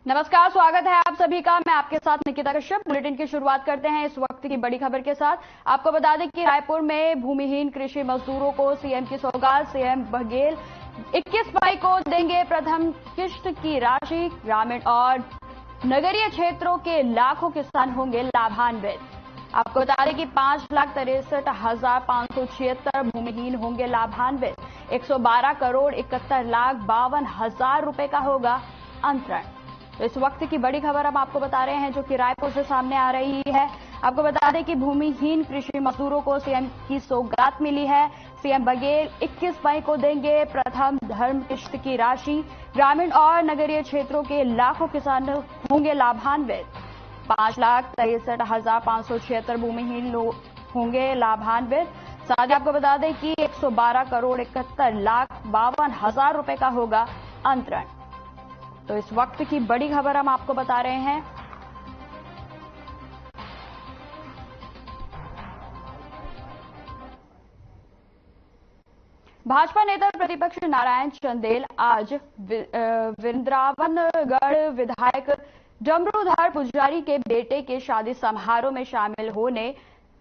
नमस्कार, स्वागत है आप सभी का। मैं आपके साथ निकिता कश्यप। बुलेटिन की शुरुआत करते हैं इस वक्त की बड़ी खबर के साथ। आपको बता दें कि रायपुर में भूमिहीन कृषि मजदूरों को सीएम की सौगात। सीएम बघेल 21 मई को देंगे प्रथम किश्त की राशि। ग्रामीण और नगरीय क्षेत्रों के लाखों किसान होंगे लाभान्वित। आपको बता दें कि 5,63,576 भूमिहीन होंगे लाभान्वित। 112 करोड़ 71,52,000 रुपए का होगा अंतरण। तो इस वक्त की बड़ी खबर हम आपको बता रहे हैं जो कि रायपुर से सामने आ रही है। आपको बता दें कि भूमिहीन कृषि मजदूरों को सीएम की सौगात मिली है। सीएम बघेल 21 मई को देंगे प्रथम धर्म किश्त की राशि। ग्रामीण और नगरीय क्षेत्रों के लाखों किसान होंगे लाभान्वित। 5,63,576 भूमिहीन लोग होंगे लाभान्वित। साथ ही आपको बता दें कि 112 करोड़ 71,52,000 रुपए का होगा अंतरण। तो इस वक्त की बड़ी खबर हम आपको बता रहे हैं। भाजपा नेता प्रतिपक्ष नारायण चंदेल आज वृंदावनगढ़ विधायक डमरूधर पुजारी के बेटे के शादी समारोह में शामिल होने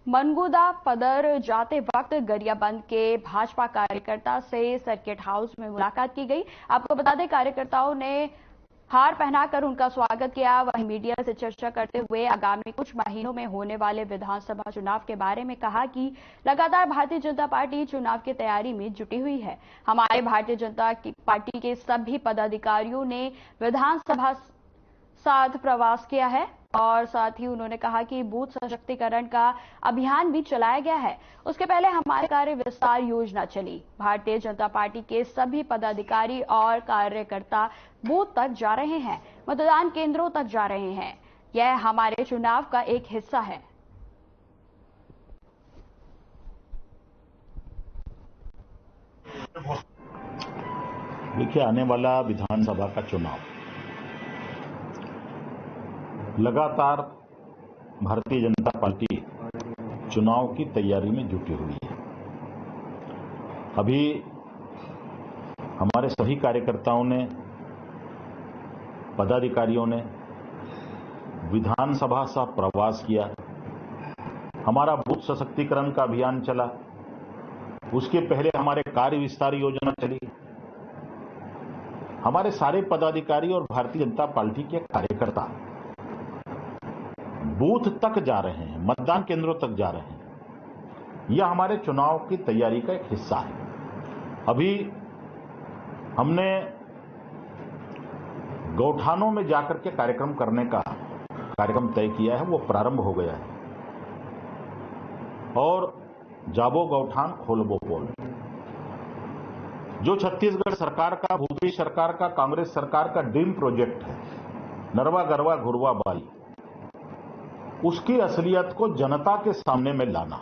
मनगुदा पदर जाते वक्त गरियाबंद के भाजपा कार्यकर्ता से सर्किट हाउस में मुलाकात की गई। आपको बता दें कार्यकर्ताओं ने हार पहनाकर उनका स्वागत किया। वहीं मीडिया से चर्चा करते हुए आगामी कुछ महीनों में होने वाले विधानसभा चुनाव के बारे में कहा कि लगातार भारतीय जनता पार्टी चुनाव की तैयारी में जुटी हुई है। हमारे भारतीय जनता पार्टी के सभी पदाधिकारियों ने विधानसभा साथ प्रवास किया है और साथ ही उन्होंने कहा कि बूथ सशक्तिकरण का अभियान भी चलाया गया है। उसके पहले हमारे कार्य विस्तार योजना चली। भारतीय जनता पार्टी के सभी पदाधिकारी और कार्यकर्ता बूथ तक जा रहे हैं, मतदान केंद्रों तक जा रहे हैं। यह हमारे चुनाव का एक हिस्सा है। देखिए, आने वाला विधानसभा का चुनाव लगातार भारतीय जनता पार्टी चुनाव की तैयारी में जुटी हुई है। अभी हमारे सभी कार्यकर्ताओं ने, पदाधिकारियों ने विधानसभा सा प्रवास किया। हमारा बूथ सशक्तिकरण का अभियान चला। उसके पहले हमारे कार्य विस्तार योजना चली। हमारे सारे पदाधिकारी और भारतीय जनता पार्टी के कार्यकर्ता बूथ तक जा रहे हैं, मतदान केंद्रों तक जा रहे हैं। यह हमारे चुनाव की तैयारी का एक हिस्सा है। अभी हमने गौठानों में जाकर के कार्यक्रम करने का कार्यक्रम तय किया है, वो प्रारंभ हो गया है। और जाबो गौठान खोलबो पोल, जो छत्तीसगढ़ सरकार का, भूपेश सरकार का, कांग्रेस सरकार का ड्रीम प्रोजेक्ट है, नरवा गरवा घुरवा बाई, उसकी असलियत को जनता के सामने में लाना।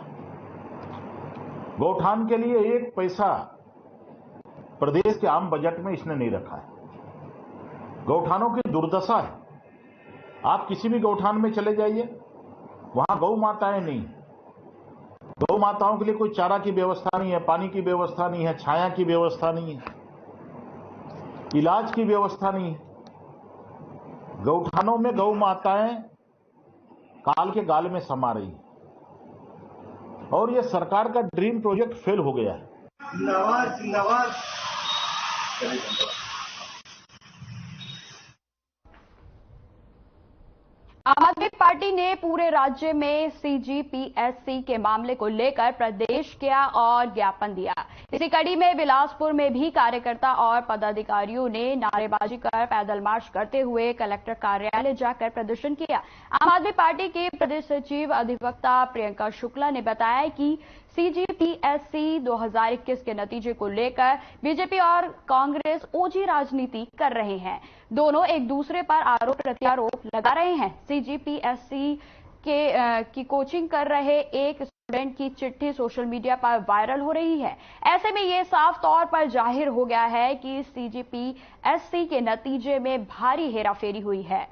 गौठान के लिए एक पैसा प्रदेश के आम बजट में इसने नहीं रखा है। गौठानों की दुर्दशा है। आप किसी भी गौठान में चले जाइए, वहां गौ माताएं नहीं। गौ माताओं के लिए कोई चारा की व्यवस्था नहीं है, पानी की व्यवस्था नहीं है, छाया की व्यवस्था नहीं है, इलाज की व्यवस्था नहीं है। गौठानों में गौ माताएं काल के गाल में समा रही है और यह सरकार का ड्रीम प्रोजेक्ट फेल हो गया है। आम आदमी पार्टी ने पूरे राज्य में सीजीपीएससी के मामले को लेकर प्रदेश किया और ज्ञापन दिया। इसी कड़ी में बिलासपुर में भी कार्यकर्ता और पदाधिकारियों ने नारेबाजी कर पैदल मार्च करते हुए कलेक्टर कार्यालय जाकर प्रदर्शन किया। आम आदमी पार्टी के प्रदेश सचिव अधिवक्ता प्रियंका शुक्ला ने बताया कि सीजीपीएससी 2021 के नतीजे को लेकर बीजेपी और कांग्रेस ओजी राजनीति कर रहे हैं। दोनों एक दूसरे पर आरोप प्रत्यारोप लगा रहे हैं। सीजीपीएससी की कोचिंग कर रहे एक स्टूडेंट की चिट्ठी सोशल मीडिया पर वायरल हो रही है। ऐसे में यह साफ तौर पर जाहिर हो गया है कि सीजीपीएससी के नतीजे में भारी हेराफेरी हुई है।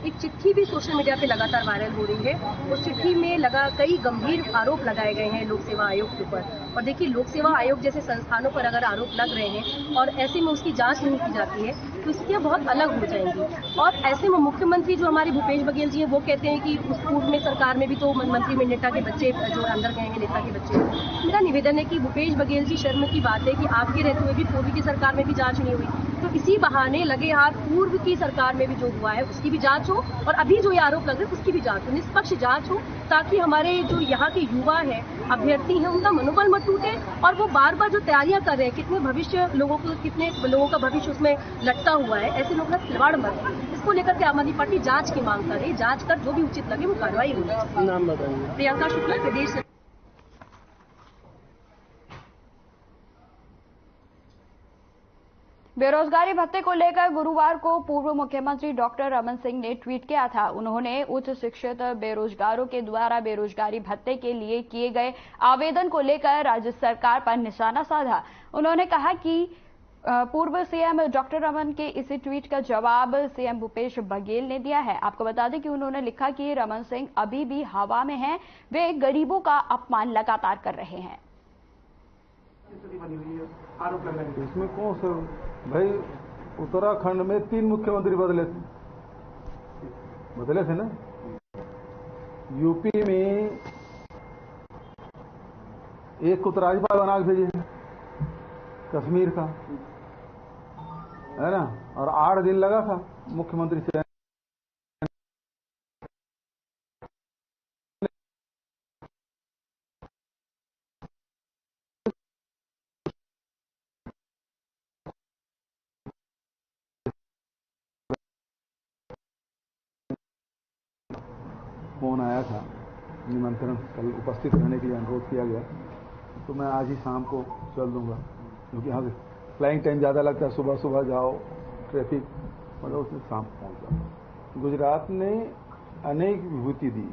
21 एक चिट्ठी भी सोशल मीडिया पे लगातार वायरल हो रही है। उस चिट्ठी में कई गंभीर आरोप लगाए गए हैं लोक सेवा आयोग के ऊपर। और देखिए, लोक सेवा आयोग जैसे संस्थानों पर अगर आरोप लग रहे हैं और ऐसे में उसकी जांच नहीं की जाती है तो स्थितियां बहुत अलग हो जाएंगी। और ऐसे में मुख्यमंत्री जो हमारे भूपेश बघेल जी हैं, वो कहते हैं कि उस पूर्व में सरकार में भी तो मंत्री में नेता के बच्चे जो अंदर गए हैं, नेता के बच्चे। मेरा निवेदन है कि भूपेश बघेल जी, शर्म की बात है कि आपके रहते हुए भी पूर्व की सरकार में भी जांच नहीं हुई, तो इसी बहाने लगे हाथ पूर्व की सरकार में भी जो हुआ है उसकी भी जांच हो और अभी जो ये आरोप लग रहे हैं उसकी भी जांच हो, निष्पक्ष जांच हो, ताकि हमारे जो यहाँ के युवा है, अभ्यर्थी हैं, उनका मनोबल मत टूटे और वो बार बार जो तैयारियां कर रहे हैं, कितने लोगों का भविष्य उसमें लटका हुआ है, ऐसे लोग ना खिलवाड़ मत। इसको लेकर के आम आदमी पार्टी जांच की मांग कर रही है। जांच कर जो भी उचित लगे वो कार्रवाई होगी। नाम बताइए। प्रियंका शुक्ला, प्रदेश। बेरोजगारी भत्ते को लेकर गुरुवार को पूर्व मुख्यमंत्री डॉक्टर रमन सिंह ने ट्वीट किया था। उन्होंने उच्च शिक्षित बेरोजगारों के द्वारा बेरोजगारी भत्ते के लिए किए गए आवेदन को लेकर राज्य सरकार पर निशाना साधा। उन्होंने कहा कि पूर्व सीएम डॉक्टर रमन के इसी ट्वीट का जवाब सीएम भूपेश बघेल ने दिया है। आपको बता दें कि उन्होंने लिखा कि रमन सिंह अभी भी हवा में हैं, वे गरीबों का अपमान लगातार कर रहे हैं। इसमें कौन सा भाई, उत्तराखंड में 3 मुख्यमंत्री बदले थे ना। यूपी में एक को तो राज्यपाल बना के भेजे कश्मीर का, है ना, और 8 दिन लगा था मुख्यमंत्री से। फोन आया था, निमंत्रण कल उपस्थित रहने के लिए अनुरोध किया गया, तो मैं आज ही शाम को चल दूंगा, क्योंकि यहाँ फ्लाइंग टाइम ज़्यादा लगता है। सुबह सुबह जाओ, ट्रैफिक, मतलब उसमें शाम पहुँच जाओ। गुजरात ने अनेक विभूति दी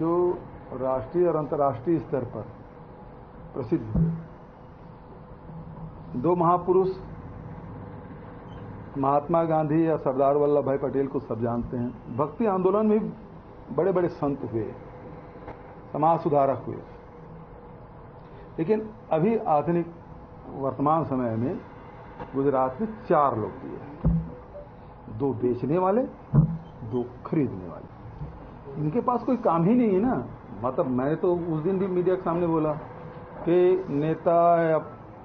जो राष्ट्रीय और अंतर्राष्ट्रीय स्तर पर प्रसिद्ध हुए। 2 महापुरुष महात्मा गांधी या सरदार वल्लभ भाई पटेल को सब जानते हैं। भक्ति आंदोलन में बड़े बड़े संत हुए, समाज सुधारक हुए। लेकिन अभी आधुनिक वर्तमान समय में गुजरात में 4 लोग दिए, 2 बेचने वाले, 2 खरीदने वाले। इनके पास कोई काम ही नहीं है ना। मतलब मैंने तो उस दिन भी मीडिया के सामने बोला कि नेता या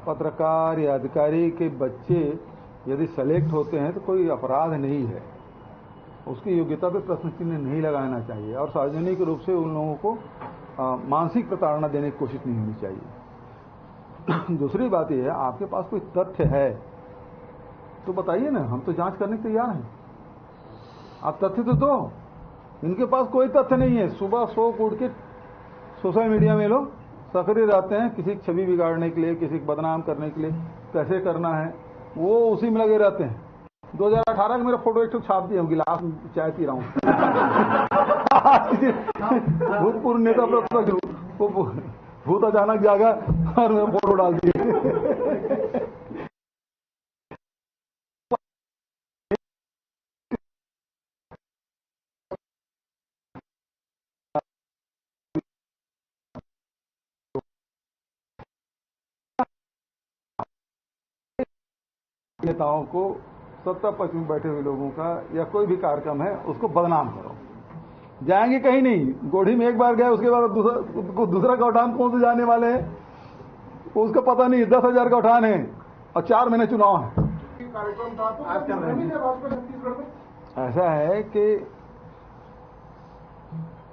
पत्रकार या अधिकारी के बच्चे यदि सेलेक्ट होते हैं तो कोई अपराध नहीं है, उसकी योग्यता पे प्रश्न चिन्ह नहीं लगाना चाहिए और सार्वजनिक रूप से उन लोगों को मानसिक प्रताड़ना देने की कोशिश नहीं होनी चाहिए। दूसरी बात यह है, आपके पास कोई तथ्य है तो बताइए ना, हम तो जांच करने के तैयार हैं। आप तथ्य तो दो। इनके पास कोई तथ्य नहीं है। सुबह सो उठ के सोशल मीडिया में लोग सक्रिय रहते हैं, किसी की छवि बिगाड़ने के लिए, किसी को बदनाम करने के लिए, कैसे करना है वो उसी में लगे रहते हैं। 2018 में मेरा फोटो एक छाप दिया, गिलास चाय पी रहा हूँ। भूतपूर्व नेता भूत अचानक जागा और मेरा फोटो डाल दिए। नेताओं को, सत्ता पक्ष में बैठे हुए लोगों का या कोई भी कार्यक्रम है उसको बदनाम करो। जाएंगे कहीं नहीं। गोढ़ी में एक बार गए, उसके बाद दूसरा गौठान कौन से जाने वाले हैं उसका पता नहीं। 10,000 गौठान है और 4 महीने चुनाव है। ऐसा है कि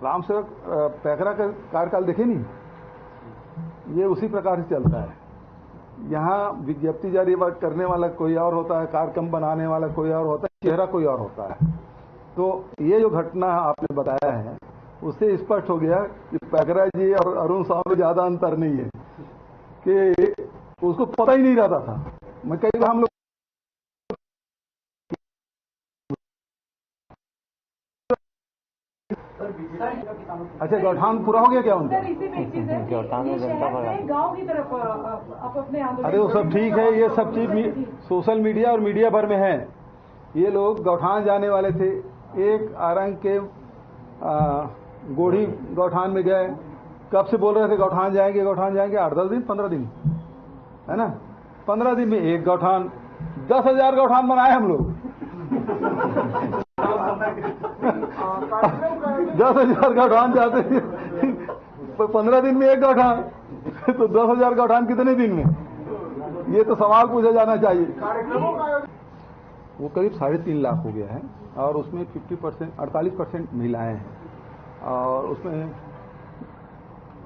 राम सेवक पैकरा का कार्यकाल देखे नहीं, ये उसी प्रकार से चलता है। यहाँ विज्ञप्ति जारी करने वाला कोई और होता है, कार्यक्रम बनाने वाला कोई और होता है, चेहरा कोई और होता है। तो ये जो घटना आपने बताया है उससे स्पष्ट हो गया कि पैकरा जी और अरुण साहब में ज्यादा अंतर नहीं है, कि उसको पता ही नहीं रहता था। मैं कई बार हम लोग अच्छा, गौठान पूरा हो गया क्या उनका? गौठान में जनता गाँव की तरफ अपने अरे वो सब ठीक है, ये सब चीज सोशल मीडिया और मीडिया भर में है। ये लोग गौठान जाने वाले थे, एक आरंग के गोढ़ी गौठान में गए, कब से बोल रहे थे गौठान जाएंगे 8-10 दिन 15 दिन, है ना। 15 दिन में एक गौठान, 10,000 गौठान बनाए हम लोग। 10,000 गौठान जाते थे, 15 दिन में एक गौठान, तो 10,000 गौठान कितने दिन में? ये तो सवाल पूछा जाना चाहिए। वो करीब 3.5 लाख हो गया है और उसमें 48% महिलाएं हैं और उसमें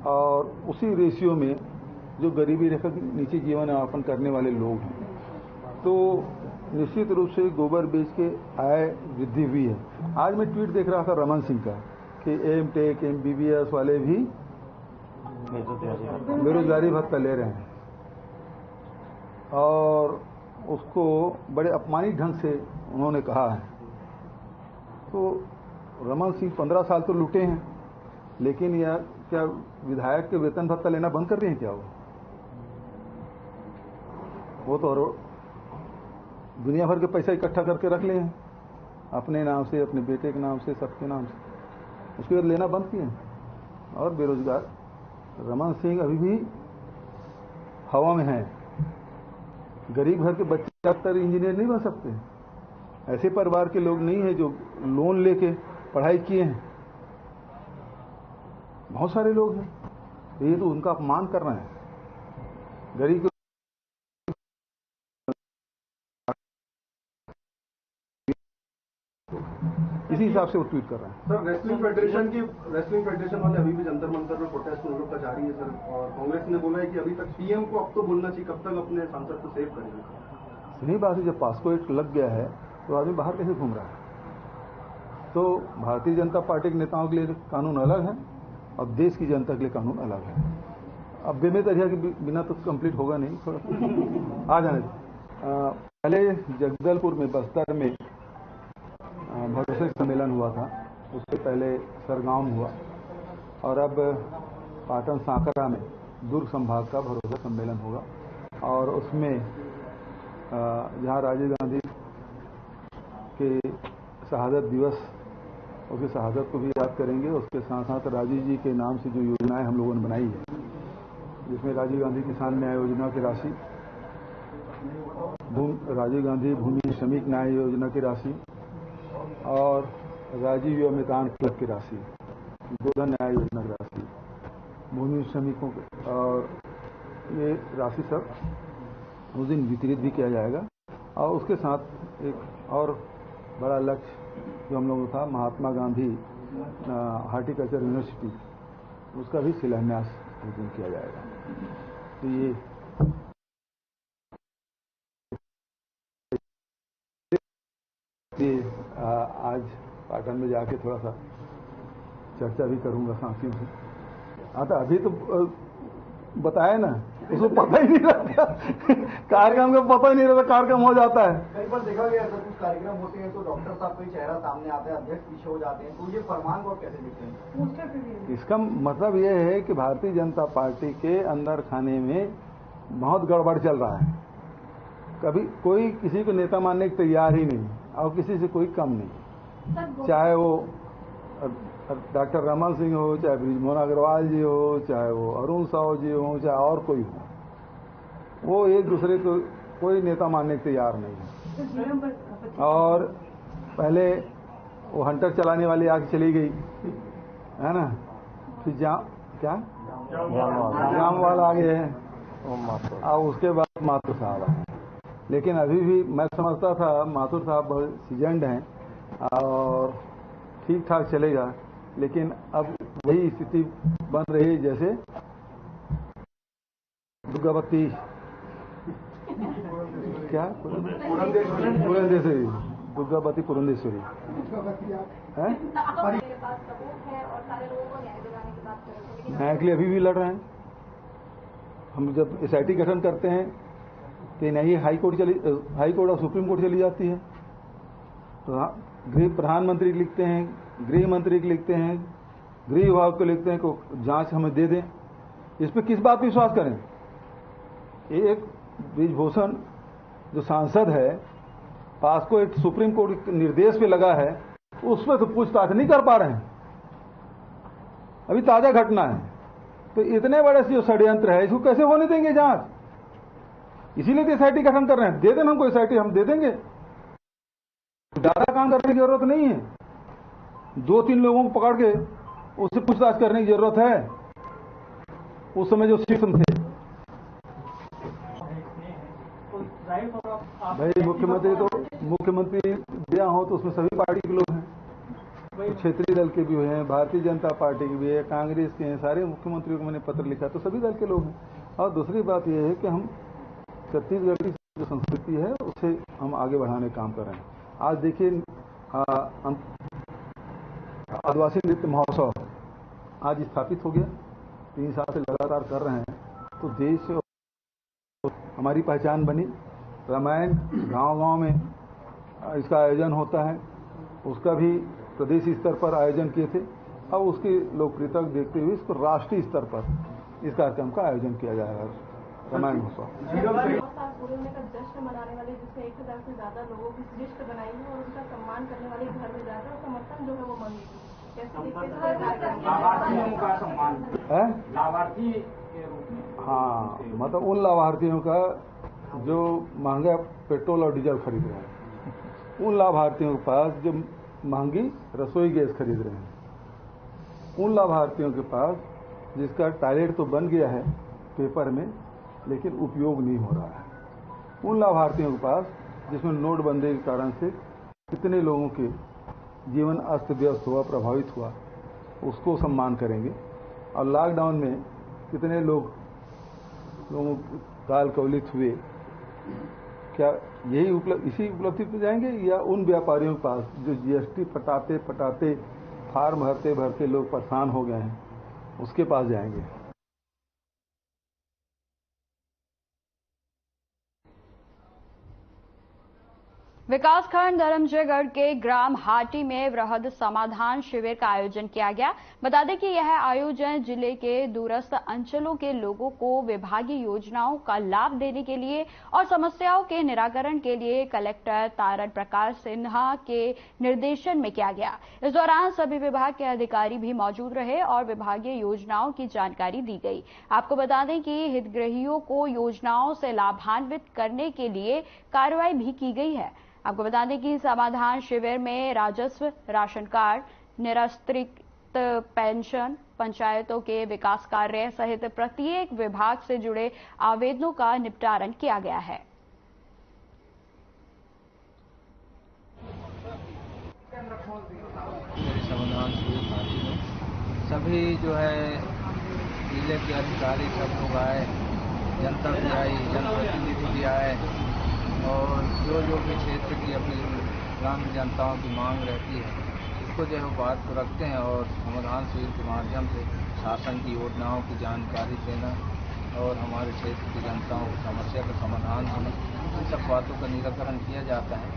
और उसी रेशियो में जो गरीबी रेखा के नीचे जीवन यापन करने वाले लोग हैं, तो निश्चित रूप से गोबर बेच के आय वृद्धि हुई है। आज मैं ट्वीट देख रहा था रमन सिंह का कि एमटेक MBBS वाले भी बेरोजगारी भत्ता ले रहे हैं और उसको बड़े अपमानित ढंग से उन्होंने कहा है। तो रमन सिंह 15 साल तो लूटे हैं, लेकिन यह क्या विधायक के वेतन भत्ता लेना बंद कर रहे हैं क्या? वो तो दुनिया भर के पैसा इकट्ठा करके रख ले हैं अपने नाम से, अपने बेटे के नाम से, सबके नाम से, उसके बाद लेना बंद किए हैं। और बेरोजगार रमन सिंह अभी भी हवा में है। गरीब घर के बच्चे डॉक्टर इंजीनियर नहीं बन सकते, ऐसे परिवार के लोग नहीं है जो लोन लेके पढ़ाई किए हैं, बहुत सारे लोग हैं। तो ये तो उनका अपमान कर रहे हैं। गरीब इसी हिसाब से वो ट्वीट कर रहे हैं। सर, रेसलिंग फेडरेशन वाले अभी भी जंतर मंतर में प्रोटेस्ट उन लोग का जारी है सर, और कांग्रेस ने बोला है कि अभी तक पीएम को अब तो बोलना चाहिए, कब तक अपने सांसद को सेव करेंगे? सही बात है, जब पास्को एक्ट लग गया है तो आदमी बाहर कैसे घूम रहा है? तो भारतीय जनता पार्टी के नेताओं के लिए कानून अलग है और देश की जनता के लिए कानून अलग है। अब बेमेतरिया के बिना तो कंप्लीट होगा नहीं, थोड़ा आ जाने दो। पहले जगदलपुर में, बस्तर में भरोसे सम्मेलन हुआ था, उससे पहले सरगांव में हुआ और अब पाटन सांकरा में दुर्ग संभाग का भरोसा सम्मेलन होगा और उसमें जहां राजीव गांधी के शहादत दिवस, उसकी शहादत को भी याद करेंगे, उसके साथ साथ राजीव जी के नाम से जो योजनाएं हम लोगों ने बनाई है, जिसमें राजीव गांधी किसान न्याय योजना की राशि, राजीव गांधी भूमि श्रमिक न्याय योजना की राशि और राजीव युवा क्लब की राशि, गोधन न्याय योजना की राशि, भूमि श्रमिकों और ये राशि सब उस दिन वितरित भी किया जाएगा। और उसके साथ एक और बड़ा लक्ष्य जो हम लोगों का था, महात्मा गांधी हार्टिकल्चर यूनिवर्सिटी, उसका भी शिलान्यास उस दिन किया जाएगा। तो ये आज पाटन में जाके थोड़ा सा चर्चा भी करूंगा साथियों से। तो अभी तो बताया ना, उसको पता ही नहीं रहता कार्यक्रम का, पता ही नहीं रहता कार्यक्रम हो जाता है। कई बार देखा गया है कुछ कार्यक्रम होते हैं तो डॉक्टर साहब का चेहरा सामने आता है, अध्यक्ष पीछे हो जाते हैं, तो ये फरमान को कैसे देखते हैं? इसका मतलब ये है कि भारतीय जनता पार्टी के अंदर खाने में बहुत गड़बड़ चल रहा है। कभी कोई किसी को नेता मानने को तैयार ही नहीं और किसी से कोई कम नहीं, चाहे वो डॉक्टर रमन सिंह हो, चाहे बृजमोहन अग्रवाल जी हो, चाहे वो अरुण साहू जी हो, चाहे और कोई हो, वो एक दूसरे को कोई नेता मानने को तैयार नहीं है। और पहले वो हंटर चलाने वाली आग चली गई है ना, फिर जाम वाला आ गए हैं और उसके बाद माथुर साहब आए। लेकिन अभी भी मैं समझता था माथुर साहब बहुत सीजन्ड हैं और ठीक ठाक चलेगा, लेकिन अब वही स्थिति बन रही है जैसे दुर्गावती क्या पुरंदेश्वरी, दुर्गावती पुरंदेश्वरी है, न्याय के लिए अभी भी लड़ रहे हैं। हम जब SIT गठन करते हैं तो नहीं हाई कोर्ट और सुप्रीम कोर्ट चली जाती है, तो गृह प्रधानमंत्री लिखते हैं, गृह मंत्री को लिखते हैं, गृह विभाग को लिखते हैं कि जांच हमें दे दें। इस पर किस बात पर विश्वास करें? एक ब्रिजभूषण जो सांसद है, पास्को एक सुप्रीम कोर्ट के निर्देश पे लगा है उस पर तो पूछताछ नहीं कर पा रहे हैं। अभी ताजा घटना है, तो इतने बड़े से जो षड्यंत्र है इसको कैसे होने देंगे जांच? इसीलिए तो एसआईटी गठन कर रहे हैं। दे देना हमको एसआईटी, हम दे देंगे। ज्यादा काम करने की जरूरत नहीं है। 2-3 लोगों को पकड़ के उससे पूछताछ करने की जरूरत है। उस समय जो सिस्टम थे भाई, मुख्यमंत्री दिया हो तो उसमें सभी पार्टी के लोग हैं, तो क्षेत्रीय दल के भी हैं, भारतीय जनता पार्टी के भी है, कांग्रेस के हैं, सारे मुख्यमंत्रियों को मैंने पत्र लिखा, तो सभी दल के लोग हैं। और दूसरी बात यह है कि हम छत्तीसगढ़ की जो संस्कृति है उसे हम आगे बढ़ाने का काम कर रहे हैं। आज देखिए आदिवासी नृत्य महोत्सव आज स्थापित हो गया, 3 साल से लगातार कर रहे हैं, तो देश हमारी पहचान बनी। रामायण गांव-गांव में इसका आयोजन होता है, उसका भी प्रदेश स्तर पर आयोजन किए थे। अब उसकी लोकप्रियता को देखते हुए इसको राष्ट्रीय स्तर पर इस कार्यक्रम का आयोजन किया जाएगा। रामायण महोत्सव जश्न मनाने वाले जिसमें 1000 से ज्यादा लोगों की लिस्ट बनाई है और उनका सम्मान करने वाले घर में जाकर समर्थन जो है वो मांगेगी। कैसे लाभार्थियों का सम्मान है, लाभार्थी के रूप में। हाँ, मतलब उन लाभार्थियों का जो महंगा पेट्रोल और डीजल खरीद रहे हैं, उन लाभार्थियों के पास जो महंगी रसोई गैस खरीद रहे हैं, उन लाभार्थियों के पास जिसका टॉयलेट तो बन गया है पेपर में लेकिन उपयोग नहीं हो रहा है, उन लाभार्थियों के पास जिसमें नोटबंदी के कारण से कितने लोगों के जीवन अस्त व्यस्त हुआ, प्रभावित हुआ, उसको सम्मान करेंगे। और लॉकडाउन में कितने लोगों काल कवलित हुए, क्या यही इसी उपलब्धि पे जाएंगे या उन व्यापारियों के पास जो जीएसटी पटाते पटाते फार्म भरते भरते लोग परेशान हो गए हैं, उसके पास जाएंगे? विकासखंड धर्मजयगढ़ के ग्राम हाटी में वृहद समाधान शिविर का आयोजन किया गया। बता दें कि यह आयोजन जिले के दूरस्थ अंचलों के लोगों को विभागीय योजनाओं का लाभ देने के लिए और समस्याओं के निराकरण के लिए कलेक्टर तारण प्रकाश सिन्हा के निर्देशन में किया गया। इस दौरान सभी विभाग के अधिकारी भी मौजूद रहे और विभागीय योजनाओं की जानकारी दी गई। आपको बता दें कि हितग्राहियों को योजनाओं से लाभान्वित करने के लिए कार्रवाई भी की गई है। आपको बता दें कि समाधान शिविर में राजस्व, राशन कार्ड, निराश्रित पेंशन, पंचायतों के विकास कार्य सहित प्रत्येक विभाग से जुड़े आवेदनों का निपटारण किया गया है। समाधान शिविर सभी जो है जिले के अधिकारी सब लोग आए, जनता भी आई, जनप्रतिनिधि भी आए और जो भी क्षेत्र की अपनी ग्रामीण जनताओं की मांग रहती है उसको जो है बात को रखते हैं और समाधान शिविर के माध्यम से शासन की योजनाओं की जानकारी देना और हमारे क्षेत्र की जनताओं की समस्या का समाधान होना, इन सब बातों का निराकरण किया जाता है,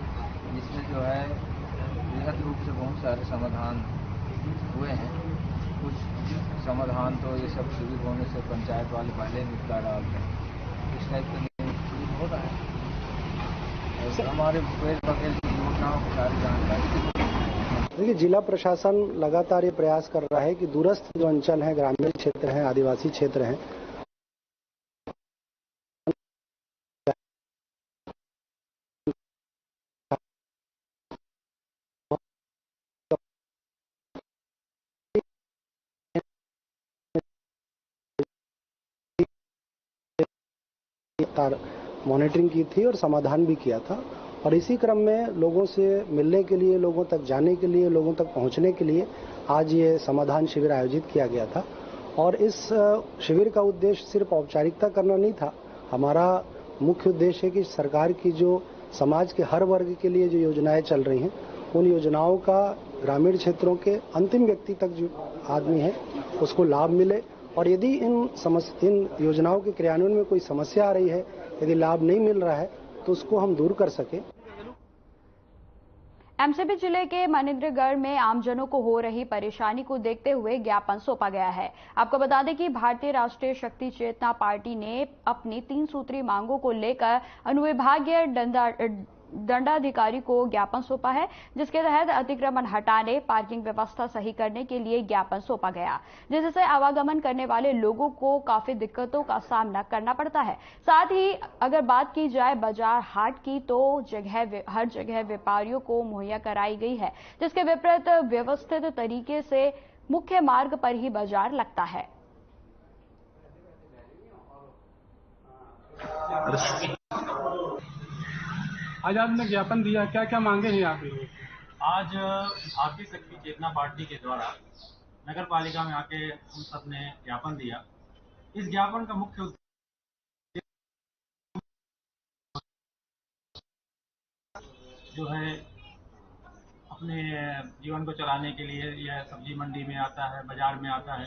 जिसमें जो है बृहद रूप से बहुत सारे समाधान हुए हैं। कुछ समाधान तो ये सब शिविर होने से पंचायत वाले पहले निपटा डालते हैं, इस टाइप का शिविर हो रहा है। हमारे भूपेश बघेल की योजनाओं की सारी जानकारी। देखिए, जिला प्रशासन लगातार ये प्रयास कर रहा है कि दूरस्थ जो अंचल हैं, ग्रामीण क्षेत्र हैं, आदिवासी क्षेत्र हैं, मॉनिटरिंग की थी और समाधान भी किया था। और इसी क्रम में लोगों से मिलने के लिए, लोगों तक जाने के लिए, लोगों तक पहुंचने के लिए आज ये समाधान शिविर आयोजित किया गया था। और इस शिविर का उद्देश्य सिर्फ औपचारिकता करना नहीं था, हमारा मुख्य उद्देश्य है कि सरकार की जो समाज के हर वर्ग के लिए जो योजनाएं चल रही हैं, उन योजनाओं का ग्रामीण क्षेत्रों के अंतिम व्यक्ति तक जो आदमी है उसको लाभ मिले। और यदि इन योजनाओं के क्रियान्वयन में कोई समस्या आ रही है, यदि लाभ नहीं मिल रहा है, तो उसको हम दूर कर सकें। एमसीबी जिले के मनिंद्रगढ़ में आमजनों को हो रही परेशानी को देखते हुए ज्ञापन सौंपा गया है। आपको बता दें कि भारतीय राष्ट्रीय शक्ति चेतना पार्टी ने अपनी 3 सूत्री मांगों को लेकर अनुविभागीय दंडाधिकारी को ज्ञापन सौंपा है, जिसके तहत अतिक्रमण हटाने, पार्किंग व्यवस्था सही करने के लिए ज्ञापन सौंपा गया, जिससे आवागमन करने वाले लोगों को काफी दिक्कतों का सामना करना पड़ता है। साथ ही अगर बात की जाए बाजार हाट की, तो हर जगह व्यापारियों को मुहैया कराई गई है, जिसके विपरीत व्यवस्थित तरीके से मुख्य मार्ग पर ही बाजार लगता है। आज आपने ज्ञापन दिया, क्या क्या मांगे हैं आप? आज भारतीय शक्ति चेतना पार्टी के द्वारा नगर पालिका में आके हम सब ने ज्ञापन दिया। इस ज्ञापन का मुख्य उद्देश्य जो है अपने जीवन को चलाने के लिए यह सब्जी मंडी में आता है, बाजार में आता है।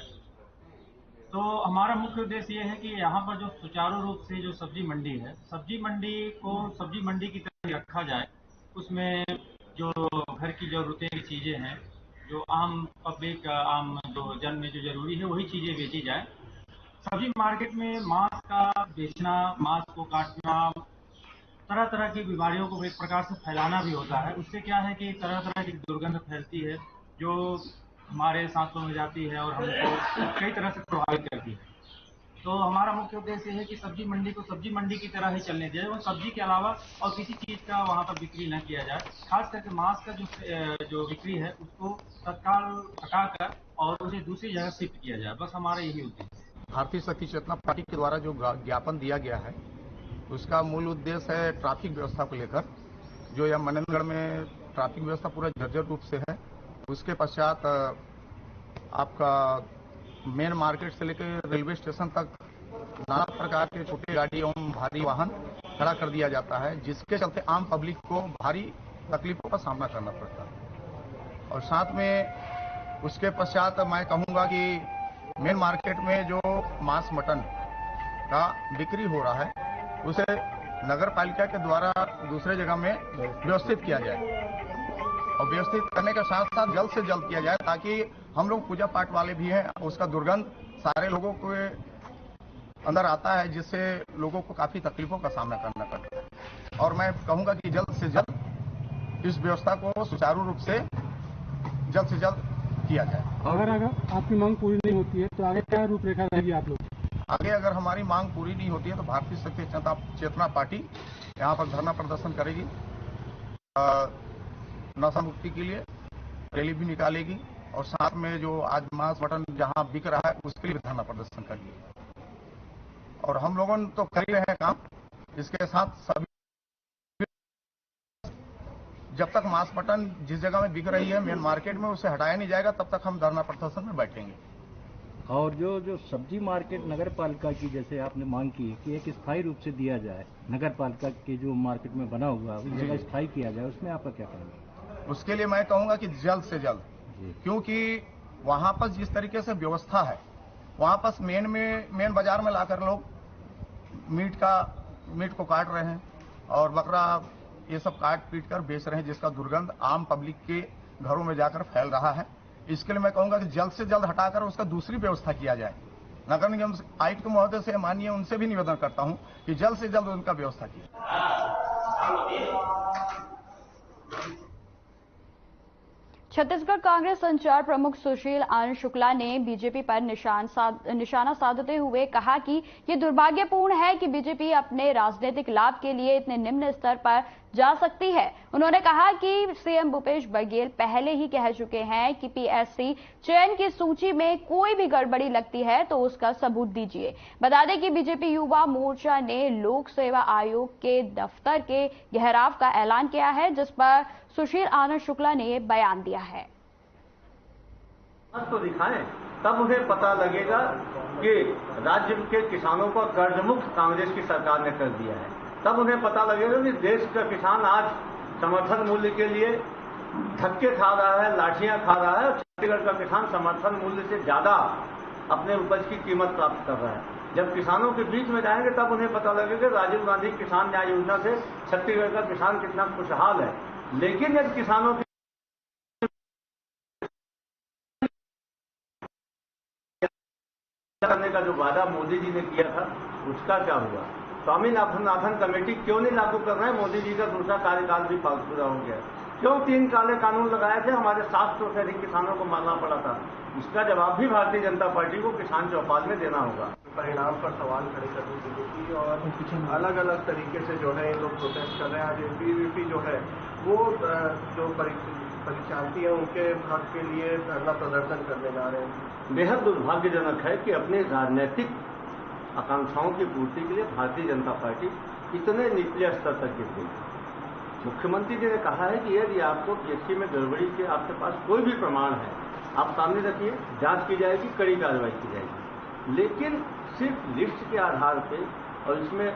तो हमारा मुख्य उद्देश्य ये है कि यहाँ पर जो सुचारू रूप से जो सब्जी मंडी है, सब्जी मंडी को सब्जी मंडी की तरह रखा जाए। उसमें जो घर की जरूरतें की चीजें हैं, जो आम पब्लिक, आम जो जन में जो जरूरी है, वही चीजें बेची जाए। सब्जी मार्केट में मांस का बेचना, मांस को काटना, तरह तरह की बीमारियों को एक प्रकार से फैलाना भी होता है। उससे क्या है कि तरह तरह की दुर्गंध फैलती है, जो हमारे सांसों में जाती है और हमको कई तरह से प्रभावित करती है। तो हमारा मुख्य उद्देश्य है कि सब्जी मंडी को सब्जी मंडी की तरह ही चलने दिया जाए और सब्जी के अलावा और किसी चीज का वहाँ पर बिक्री न किया जाए। खास करके मांस का जो बिक्री है उसको तत्काल हटाकर और उसे दूसरी जगह शिफ्ट किया जाए। बस हमारा यही उद्देश्य है। भारतीय शक्ति चेतना पार्टी के द्वारा जो ज्ञापन दिया गया है, उसका मूल उद्देश्य है ट्रैफिक व्यवस्था को लेकर। जो यह मनेंद्रगढ़ में ट्रैफिक व्यवस्था पूरा जर्जर रूप से है। उसके पश्चात आपका मेन मार्केट से लेकर रेलवे स्टेशन तक नाना प्रकार के छोटे गाड़ी एवं भारी वाहन खड़ा कर दिया जाता है, जिसके चलते आम पब्लिक को भारी तकलीफों का सामना करना पड़ता है। और साथ में उसके पश्चात मैं कहूँगा कि मेन मार्केट में जो मांस मटन का बिक्री हो रहा है, उसे नगर पालिका के द्वारा दूसरे जगह में व्यवस्थित किया जाए और व्यवस्थित करने के साथ साथ जल्द से जल्द किया जाए, ताकि हम लोग पूजा पाठ वाले भी हैं, उसका दुर्गंध सारे लोगों के अंदर आता है, जिससे लोगों को काफी तकलीफों का सामना करना पड़ता है। और मैं कहूंगा कि जल्द से जल्द इस व्यवस्था को सुचारू रूप से जल्द से जल्द किया जाए। अगर आपकी मांग पूरी नहीं होती है तो आगे क्या रूपरेखा रहेगी आप लोग? आगे अगर हमारी मांग पूरी नहीं होती है तो भारतीय शक्ति चेतना पार्टी यहाँ पर धरना प्रदर्शन करेगी, नशा मुक्ति के लिए रैली भी निकालेगी और साथ में जो आज मांस मटन जहाँ बिक रहा है उसके लिए भी धरना प्रदर्शन करेगी। और हम लोगों ने तो कर ही रहे हैं काम, इसके साथ सभी जब तक मांस मटन जिस जगह में बिक रही है मेन मार्केट में उसे हटाया नहीं जाएगा, तब तक हम धरना प्रदर्शन में बैठेंगे। और जो सब्जी मार्केट नगर पालिका की, जैसे आपने मांग की कि एक स्थायी रूप से दिया जाए, नगर पालिका के जो मार्केट में बना हुआ उस जगह स्थायी किया जाए, उसमें आपका क्या कहना? उसके लिए मैं कहूंगा कि जल्द से जल्द, क्योंकि वहां पर जिस तरीके से व्यवस्था है, वहां पर मेन बाजार में लाकर लोग मीट को काट रहे हैं और बकरा ये सब काट पीट कर बेच रहे हैं, जिसका दुर्गंध आम पब्लिक के घरों में जाकर फैल रहा है। इसके लिए मैं कहूंगा कि जल्द से जल्द हटाकर उसका दूसरी व्यवस्था किया जाए। नगर निगम आयुक्त महोदय से माननीय उनसे भी निवेदन करता हूं कि जल्द से जल्द उनका व्यवस्था की। छत्तीसगढ़ कांग्रेस संचार प्रमुख सुशील आनंद शुक्ला ने बीजेपी पर निशाना साधते हुए कहा कि ये दुर्भाग्यपूर्ण है कि बीजेपी अपने राजनीतिक लाभ के लिए इतने निम्न स्तर पर जा सकती है। उन्होंने कहा कि सीएम भूपेश बघेल पहले ही कह चुके हैं कि पीएससी चयन की सूची में कोई भी गड़बड़ी लगती है तो उसका सबूत दीजिए। बता दें कि बीजेपी युवा मोर्चा ने लोक सेवा आयोग के दफ्तर के घेराव का ऐलान किया है, जिस पर सुशील आनंद शुक्ला ने ये बयान दिया है। तो दिखाएं, तब उन्हें पता लगेगा कि राज्य के किसानों का कर्ज मुक्त कांग्रेस की सरकार ने कर दिया है। तब उन्हें पता लगेगा कि देश का किसान आज समर्थन मूल्य के लिए धक्के खा रहा है, लाठियां खा रहा है। छत्तीसगढ़ का किसान समर्थन मूल्य से ज्यादा अपने उपज की कीमत प्राप्त कर रहा है। जब किसानों के बीच में जाएंगे तब उन्हें पता लगेगा कि राजीव गांधी किसान न्याय योजना से छत्तीसगढ़ का किसान कितना खुशहाल है। लेकिन यदि किसानों करने का जो वादा मोदी जी ने किया था उसका क्या हुआ? स्वामीनाथन कमेटी क्यों नहीं लागू कर रहे हैं? मोदी जी का दूसरा कार्यकाल भी पूरा हो गया। क्यों 3 काले कानून लगाए थे? हमारे 700 से अधिक किसानों को मारना पड़ा था। इसका जवाब भी भारतीय जनता पार्टी को किसान चौपाल में देना होगा। परिणाम पर सवाल खड़े करने के लिए और अलग अलग तरीके से जो है ये लोग प्रोटेस्ट कर रहे हैं। आज एबीवीपी जो है वो जो परीक्षार्थी है उनके हक के लिए धरना प्रदर्शन करने जा रहे हैं। बेहद दुर्भाग्यजनक है कि अपने राजनीतिक आकांक्षाओं की पूर्ति के लिए भारतीय जनता पार्टी इतने निचले स्तर तक गिर गई। मुख्यमंत्री जी ने कहा है कि यदि आपको पीएससी में गड़बड़ी के आपके पास कोई भी प्रमाण है, आप सामने रखिए, जांच की जाएगी, कड़ी कार्रवाई की जाएगी। लेकिन सिर्फ लिस्ट के आधार पे, और इसमें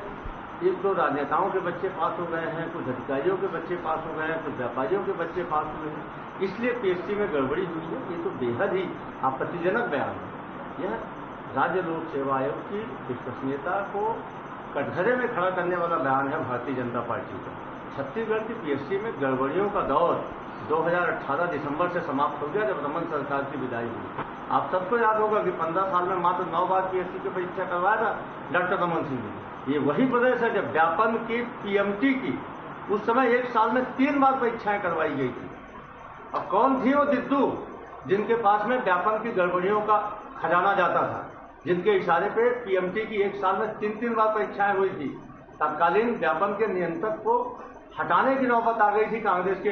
1-2 राजनेताओं के बच्चे पास हो गए हैं, कुछ अधिकारियों के बच्चे पास हो गए हैं, कुछ व्यापारियों के बच्चे पास हुए हैं, इसलिए पीएससी में गड़बड़ी हुई है। ये तो बेहद ही आपत्तिजनक बयान है। यह राज्य लोक सेवा आयोग की विश्वसनीयता को कटघरे में खड़ा करने वाला बयान है भारतीय जनता पार्टी का। छत्तीसगढ़ की पीएससी में गड़बड़ियों का दौर 2018 दिसंबर से समाप्त हो गया, जब रमन सरकार की विदाई हुई। आप सबको याद होगा कि 15 साल में मात्र 9 बार पीएससी की परीक्षा करवाया था डॉक्टर रमन सिंह ने। ये वही प्रदेश है जब व्यापन की पीएमटी की उस समय 1 साल में 3 बार परीक्षाएं करवाई गई थी। और कौन थी वो दिद्दू जिनके पास में व्यापन की गड़बड़ियों का खजाना जाता था, जिनके इशारे पे पीएमटी की 1 साल में 3 बार परीक्षाएं हुई थी। तत्कालीन व्यापन के नियंत्रक को हटाने की नौबत आ गई थी कांग्रेस के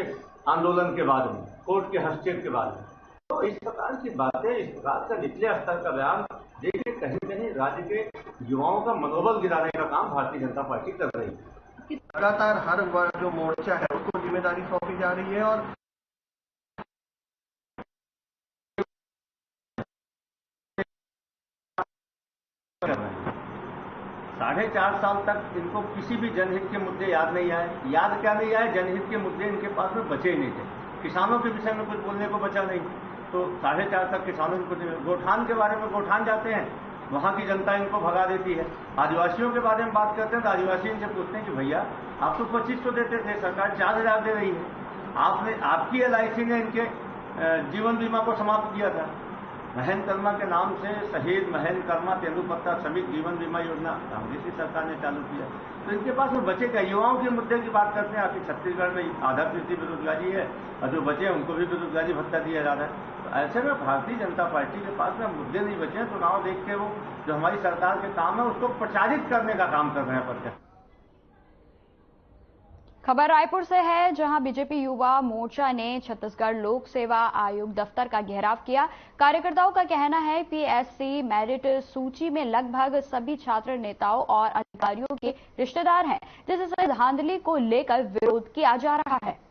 आंदोलन के बाद में, कोर्ट के हस्तक्षेप के बाद में। तो इस प्रकार की बातें, इस प्रकार का निचले स्तर का बयान देखिए, कहीं कहीं राज्य के युवाओं का मनोबल गिराने का काम भारतीय जनता पार्टी कर रही है। लगातार हर जो मोर्चा है उसको जिम्मेदारी सौंपी जा रही है और 4.5 साल तक इनको किसी भी जनहित के मुद्दे याद नहीं आए। याद क्या नहीं आए? जनहित के मुद्दे इनके पास में बचे ही नहीं थे। किसानों के विषय में कुछ बोलने को बचा नहीं। तो 4.5 तक किसानों को गोठान के बारे में, गोठान जाते हैं, वहां की जनता इनको भगा देती है। आदिवासियों के बारे में बात करते हैं तो आदिवासी इनसे पूछते हैं कि भैया आप तो 2500 देते थे, सरकार 4000 दे रही है। आपकी LIC ने इनके जीवन बीमा को समाप्त किया था। महन कर्मा के नाम से शहीद महन कर्मा तेंदुपत्ता श्रमिक जीवन बीमा योजना कांग्रेस की सरकार ने चालू किया। तो इनके पास में बचे क्या? युवाओं के मुद्दे की बात करते हैं। आपकी छत्तीसगढ़ में आधा फीसदी बेरोजगारी है और जो बचे उनको भी बेरोजगारी भत्ता दिया जा रहा है। तो ऐसे में भारतीय जनता पार्टी के पास में मुद्दे नहीं बचे हैं। चुनाव देख के वो जो हमारी सरकार के काम है उसको प्रचारित करने का काम कर रहे हैं प्रत्यक्ष। खबर रायपुर से है, जहां बीजेपी युवा मोर्चा ने छत्तीसगढ़ लोक सेवा आयोग दफ्तर का घेराव किया। कार्यकर्ताओं का कहना है पीएससी मेरिट सूची में लगभग सभी छात्र नेताओं और अधिकारियों के रिश्तेदार हैं, जिससे धांधली को लेकर विरोध किया जा रहा है।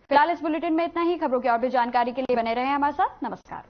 फिलहाल इस बुलेटिन में इतना ही। खबरों की और भी जानकारी के लिए बने रहे हमारे साथ। नमस्कार।